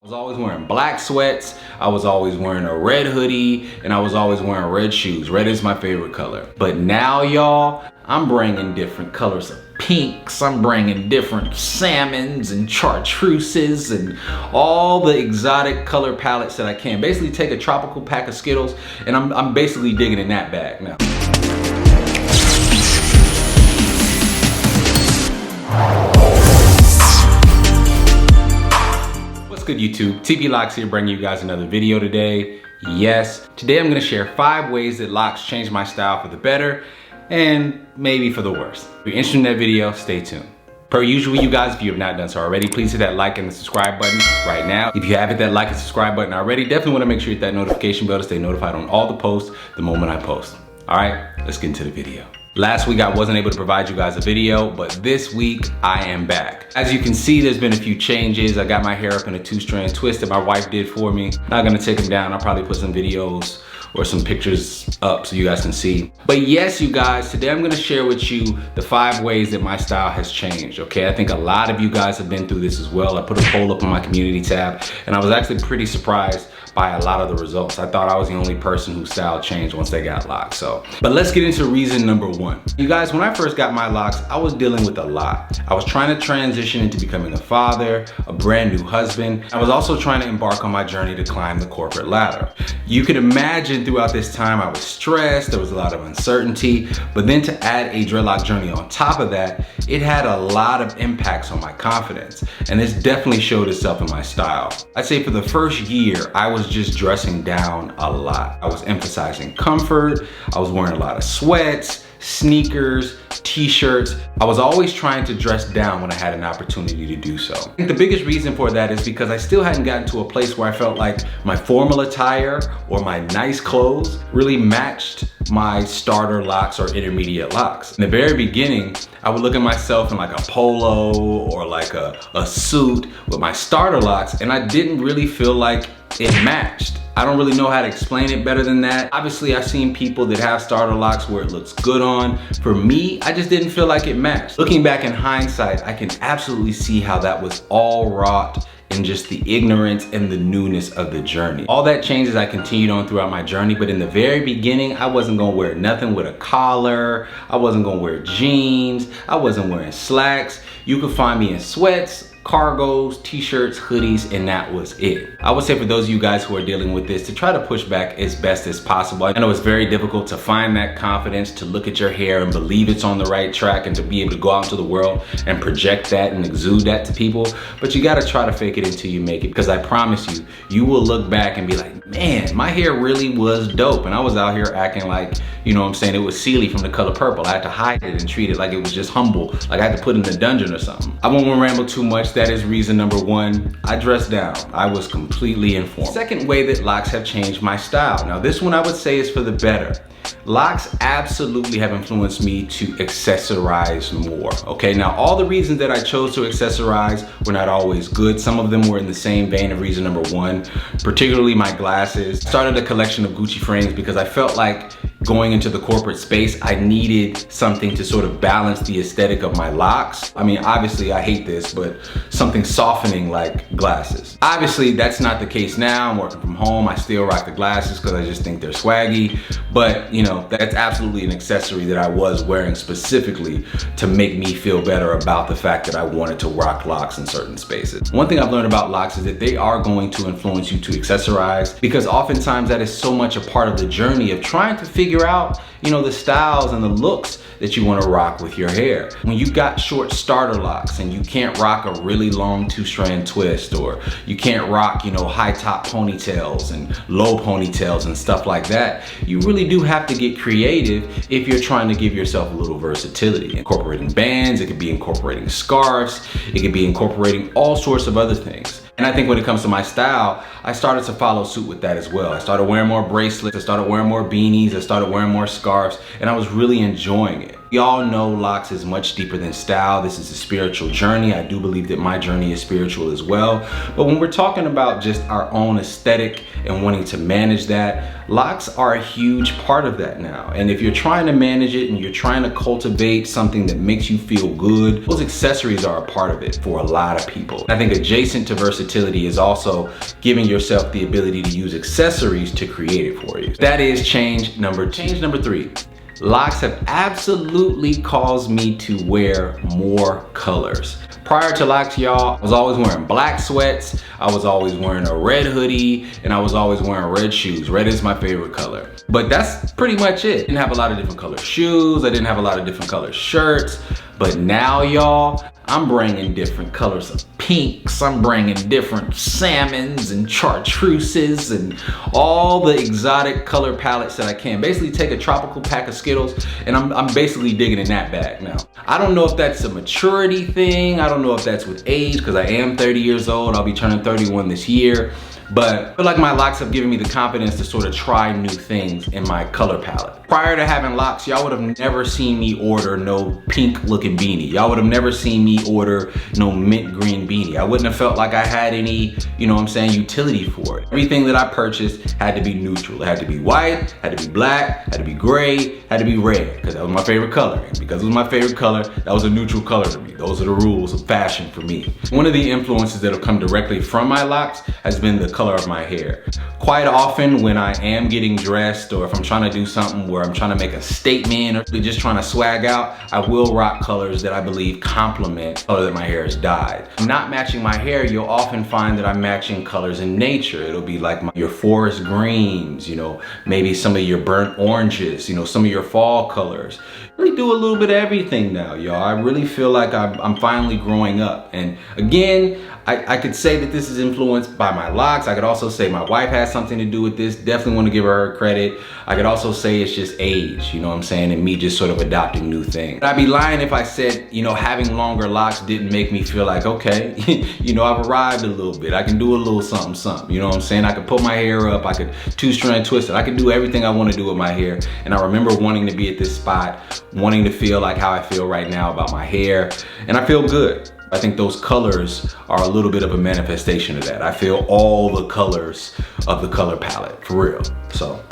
I was always wearing black sweats, I was always wearing a red hoodie, and I was always wearing red shoes. Red is my favorite color. But now, y'all, I'm bringing different colors of pinks, I'm bringing different salmons and chartreuses and all the exotic color palettes that I can. Basically take a tropical pack of Skittles, and I'm basically digging in that bag now. Good YouTube, TV Locks here bringing you guys another video today. Yes, today I'm going to share 5 ways that locks changed my style for the better and maybe for the worse. If you're interested in that video, stay tuned. Per usual, you guys, if you have not done so already, please hit that like and the subscribe button right now. If you haven't hit that like and subscribe button already, definitely want to make sure you hit that notification bell to stay notified on all the posts the moment I post. All right, let's get into the video. Last week I wasn't able to provide you guys a video, but this week I am back. As you can see, there's been a few changes. I got my hair up in a 2-strand twist that my wife did for me. Not gonna take them down. I'll probably put some videos or some pictures up so you guys can see. But yes, you guys, today I'm gonna share with you the 5 ways that my style has changed, okay? I think a lot of you guys have been through this as well. I put a poll up on my community tab, and I was actually pretty surprised by a lot of the results. I thought I was the only person whose style changed once they got locks, but let's get into reason number 1. You guys, when I first got my locks, I was dealing with a lot. I was trying to transition into becoming a father, a brand new husband. I was also trying to embark on my journey to climb the corporate ladder. You could imagine throughout this time I was stressed, there was a lot of uncertainty, but then to add a dreadlock journey on top of that, it had a lot of impacts on my confidence, and this definitely showed itself in my style. I'd say for the first year, I was just dressing down a lot. I was emphasizing comfort, I was wearing a lot of sweats, sneakers, t-shirts. I was always trying to dress down when I had an opportunity to do so. I think the biggest reason for that is because I still hadn't gotten to a place where I felt like my formal attire or my nice clothes really matched my starter locks or intermediate locks. In the very beginning, I would look at myself in like a polo or like a suit with my starter locks, and I didn't really feel like it matched. I don't really know how to explain it better than that. Obviously, I've seen people that have starter locks where it looks good on. For me, I just didn't feel like it matched. Looking back in hindsight, I can absolutely see how that was all wrought in just the ignorance and the newness of the journey. All that changed as I continued on throughout my journey, but in the very beginning, I wasn't gonna wear nothing with a collar. I wasn't gonna wear jeans. I wasn't wearing slacks. You could find me in sweats, cargos, t-shirts, hoodies, and that was it. I would say for those of you guys who are dealing with this, to try to push back as best as possible. I know it's very difficult to find that confidence, to look at your hair and believe it's on the right track, and to be able to go out into the world and project that and exude that to people, but you gotta try to fake it until you make it, because I promise you, you will look back and be like, man, my hair really was dope, and I was out here acting like, you know what I'm saying, it was Celie from The Color Purple. I had to hide it and treat it like it was just humble, like I had to put it in the dungeon or something. I won't ramble too much. That is reason number 1. I dressed down. I was completely informed. Second way that locks have changed my style. Now this one I would say is for the better. Locks absolutely have influenced me to accessorize more, okay? Now, all the reasons that I chose to accessorize were not always good. Some of them were in the same vein of reason number 1, particularly my glasses. I started a collection of Gucci frames because I felt like going into the corporate space, I needed something to sort of balance the aesthetic of my locks. I mean, obviously I hate this, but something softening like glasses. Obviously, that's not the case now. I'm working from home. I still rock the glasses because I just think they're swaggy, but you know, that's absolutely an accessory that I was wearing specifically to make me feel better about the fact that I wanted to rock locks in certain spaces. One thing I've learned about locks is that they are going to influence you to accessorize, because oftentimes that is so much a part of the journey of trying to figure out, you know, the styles and the looks that you want to rock with your hair. When you've got short starter locks and you can't rock a really long 2-strand twist, or you can't rock, you know, high top ponytails and low ponytails and stuff like that, you really do have to get creative if you're trying to give yourself a little versatility. Incorporating bands, it could be incorporating scarves, it could be incorporating all sorts of other things. And I think when it comes to my style, I started to follow suit with that as well. I started wearing more bracelets, I started wearing more beanies, I started wearing more scarves, and I was really enjoying it. Y'all know locks is much deeper than style. This is a spiritual journey. I do believe that my journey is spiritual as well. But when we're talking about just our own aesthetic and wanting to manage that, locks are a huge part of that now. And if you're trying to manage it and you're trying to cultivate something that makes you feel good, those accessories are a part of it for a lot of people. I think adjacent to versatility is also giving yourself the ability to use accessories to create it for you. That is change number 3. Locks have absolutely caused me to wear more colors. Prior to locks, y'all, I was always wearing black sweats, I was always wearing a red hoodie, and I was always wearing red shoes. Red is my favorite color. But that's pretty much it. I didn't have a lot of different color shoes, I didn't have a lot of different color shirts, but now, y'all, I'm bringing different colors of pinks, I'm bringing different salmons and chartreuses and all the exotic color palettes that I can. Basically take a tropical pack of Skittles and I'm basically digging in that bag now. I don't know if that's a maturity thing, I don't know if that's with age, because I am 30 years old, I'll be turning 31 this year. But I feel like my locks have given me the confidence to sort of try new things in my color palette. Prior to having locks, y'all would have never seen me order no pink looking beanie. Y'all would have never seen me order no mint green beanie. I wouldn't have felt like I had any, you know what I'm saying, utility for it. Everything that I purchased had to be neutral. It had to be white, had to be black, had to be gray, had to be red, because that was my favorite color. And because it was my favorite color, that was a neutral color to me. Those are the rules of fashion for me. One of the influences that have come directly from my locks has been the color of my hair. Quite often when I am getting dressed, or if I'm trying to do something where I'm trying to make a statement or just trying to swag out, I will rock colors that I believe complement the color that my hair is dyed. I'm not matching my hair, you'll often find that I'm matching colors in nature. It'll be like your forest greens, you know, maybe some of your burnt oranges, you know, some of your fall colors. I really do a little bit of everything now, y'all. I really feel like I'm finally growing up. And again, I could say that this is influenced by my locks. I could also say my wife has something to do with this. Definitely want to give her credit. I could also say it's just age, you know what I'm saying, and me just sort of adopting new things. I'd be lying if I said, you know, having longer locks didn't make me feel like, okay, you know, I've arrived a little bit. I can do a little something, something, you know what I'm saying? I could put my hair up, I could two-strand twist it. I could do everything I want to do with my hair. And I remember wanting to be at this spot, wanting to feel like how I feel right now about my hair, and I feel good. I think those colors are a little bit of a manifestation of that. I feel all the colors of the color palette, for real. So,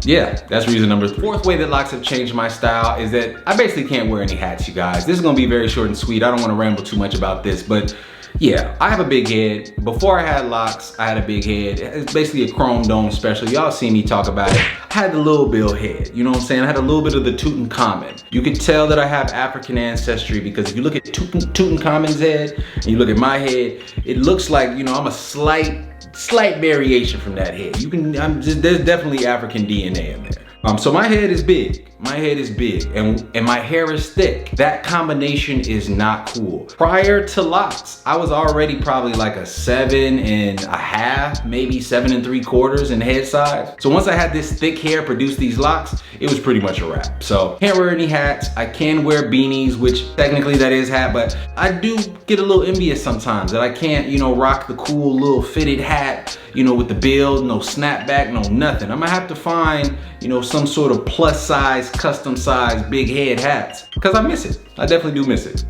yeah, that's reason number 3. Fourth way that locks have changed my style is that I basically can't wear any hats, you guys. This is gonna be very short and sweet. I don't wanna ramble too much about this, but yeah, I have a big head. Before I had locks, I had a big head. It's basically a chrome dome special. Y'all see me talk about it. I had the little Bill head, you know what I'm saying? I had a little bit of the Tutankhamun. You could tell that I have African ancestry because if you look at Tutankhamun's head and you look at my head, it looks like, you know, I'm a slight variation from that head. There's definitely African DNA in there. So my head is big. My head is big and my hair is thick. That combination is not cool. Prior to locks, I was already probably like a 7.5, maybe 7 3/4 in head size. So once I had this thick hair produce these locks, it was pretty much a wrap. So can't wear any hats. I can wear beanies, which technically that is hat, but I do get a little envious sometimes that I can't, you know, rock the cool little fitted hat, you know, with the build, no snapback, no nothing. I'm gonna have to find, you know, some sort of plus size, custom size, big head hats, because I miss it. I definitely do miss it.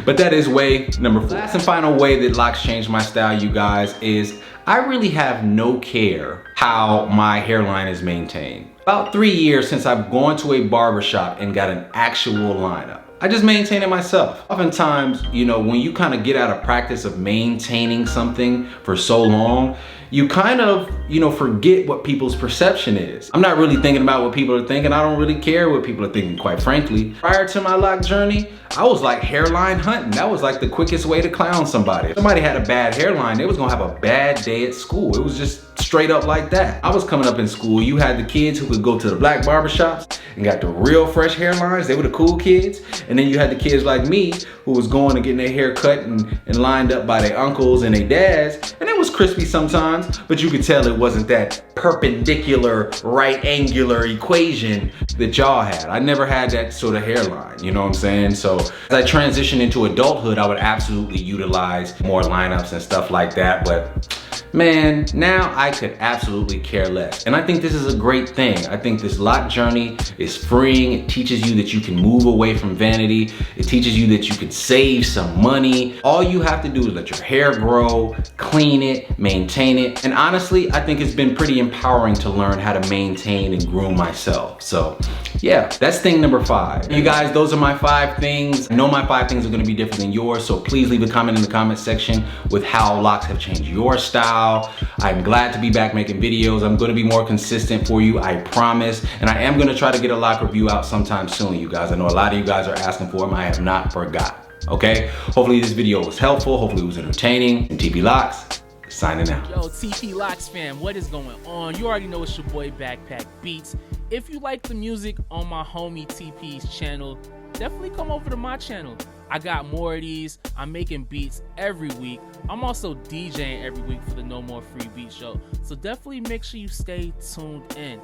But that is way number 4. Last and final way that locks changed my style, you guys, is I really have no care how my hairline is maintained. About 3 years since I've gone to a barbershop and got an actual lineup. I just maintain it myself. Oftentimes, you know, when you kind of get out of practice of maintaining something for so long, you kind of, you know, forget what people's perception is. I'm not really thinking about what people are thinking. I don't really care what people are thinking, quite frankly. Prior to my lock journey, I was like hairline hunting. That was like the quickest way to clown somebody. If somebody had a bad hairline, they was gonna have a bad day at school. It was just straight up like that. I was coming up in school, you had the kids who could go to the black barbershops and got the real fresh hairlines. They were the cool kids. And then you had the kids like me who was going and getting their hair cut and lined up by their uncles and their dads. And it was crispy sometimes, but you could tell it wasn't that perpendicular, right angular equation that y'all had. I never had that sort of hairline, you know what I'm saying? So as I transitioned into adulthood, I would absolutely utilize more lineups and stuff like that, but man, now I could absolutely care less. And I think this is a great thing. I think this lock journey is freeing. It teaches you that you can move away from vanity. It teaches you that you can save some money. All you have to do is let your hair grow, clean it, maintain it. And honestly, I think it's been pretty empowering to learn how to maintain and groom myself. So yeah, that's thing number 5. You guys, those are my 5 things. I know my 5 things are gonna be different than yours, so please leave a comment in the comment section with how locks have changed your style. I'm glad to be back making videos. I'm gonna be more consistent for you, I promise. And I am gonna try to get a lock review out sometime soon, you guys. I know a lot of you guys are asking for them. I have not forgot, okay? Hopefully this video was helpful. Hopefully it was entertaining. And TP Locks, signing out. Yo, TP Locks fam, what is going on? You already know it's your boy Backpack Beatz. If you like the music on my homie TP's channel, definitely come over to my channel. I got more of these. I'm making beats every week. I'm also DJing every week for the No More Free Beat Show. So definitely make sure you stay tuned in.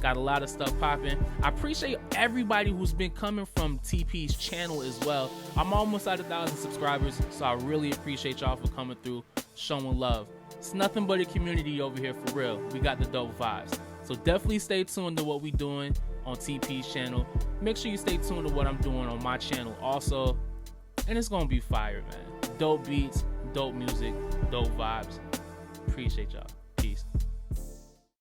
Got a lot of stuff popping. I appreciate everybody who's been coming from TP's channel as well. I'm almost at 1,000 subscribers, so I really appreciate y'all for coming through, showing love. It's nothing but a community over here for real. We got the dope vibes. So definitely stay tuned to what we doing on TP's channel. Make sure you stay tuned to what I'm doing on my channel also. And it's gonna be fire, man. Dope beats, dope music, dope vibes. Appreciate y'all.